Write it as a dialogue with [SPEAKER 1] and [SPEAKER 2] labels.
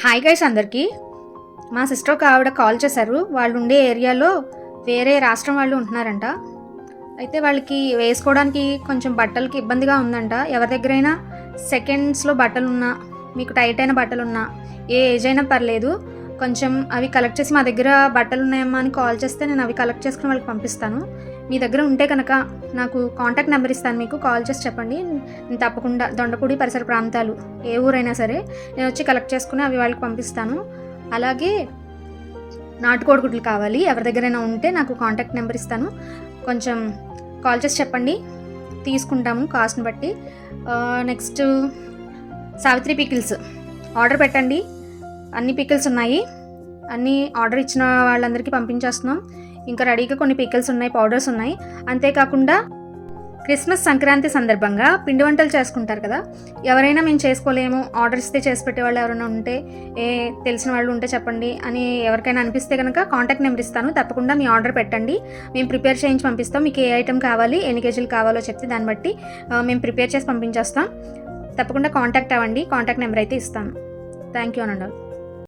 [SPEAKER 1] Hi guys అందరికీ. మా sister ఒక ఆవిడ కాల్ చేశారు. వాళ్ళు ఉండే ఏరియాలో వేరే రాష్ట్రం వాళ్ళు ఉంటున్నారంట. అయితే వాళ్ళకి వేసుకోవడానికి కొంచెం బట్టలకి ఇబ్బందిగా ఉందంట. ఎవరి దగ్గరైనా సెకండ్స్లో బట్టలు ఉన్నా, మీకు టైట్ అయిన బట్టలు ఉన్నా, ఏ ఏజ్ అయినా పర్లేదు, కొంచెం అవి కలెక్ట్ చేసి మా దగ్గర బట్టలు ఉన్నాయమ్మా అని కాల్ చేస్తే నేను అవి కలెక్ట్ చేసుకుని వాళ్ళకి పంపిస్తాను. మీ దగ్గర ఉంటే కనుక నాకు కాంటాక్ట్ నెంబర్ ఇస్తాను, మీకు కాల్ చేసి చెప్పండి. నేను తప్పకుండా దొండపూడి పరిసర ప్రాంతాలు ఏ ఊరైనా సరే నేను వచ్చి కలెక్ట్ చేసుకుని అవి వాళ్ళకి పంపిస్తాను. అలాగే నాటుకోడి గుడ్లు కావాలి, ఎవరి దగ్గరైనా ఉంటే నాకు కాంటాక్ట్ నెంబర్ ఇస్తాను, కొంచెం కాల్ చేసి చెప్పండి, తీసుకుంటాము కాస్ట్ని బట్టి. నెక్స్ట్ సావిత్రి పికిల్స్ ఆర్డర్ పెట్టండి. అన్ని పికిల్స్ ఉన్నాయి, అన్నీ ఆర్డర్ ఇచ్చిన వాళ్ళందరికీ పంపించేస్తున్నాం. ఇంకా రెడీగా కొన్ని పికిల్స్ ఉన్నాయి, పౌడర్స్ ఉన్నాయి. అంతేకాకుండా క్రిస్మస్ సంక్రాంతి సందర్భంగా పిండి వంటలు చేసుకుంటారు కదా, ఎవరైనా మేము చేసుకోలేము, ఆర్డర్ ఇస్తే చేసి పెట్టే వాళ్ళు ఎవరైనా ఉంటే, తెలిసిన వాళ్ళు ఉంటే చెప్పండి అని ఎవరికైనా అనిపిస్తే కనుక కాంటాక్ట్ నెంబర్ ఇస్తాను. తప్పకుండా మీ ఆర్డర్ పెట్టండి, మేము ప్రిపేర్ చేయించి పంపిస్తాం. మీకు ఏ ఐటెం కావాలి, ఎన్ని కేజీలు కావాలో చెప్తే దాన్ని బట్టి మేము ప్రిపేర్ చేసి పంపించేస్తాం. తప్పకుండా కాంటాక్ట్ అవ్వండి, కాంటాక్ట్ నెంబర్ అయితే ఇస్తాను. థ్యాంక్ యూ అనండి.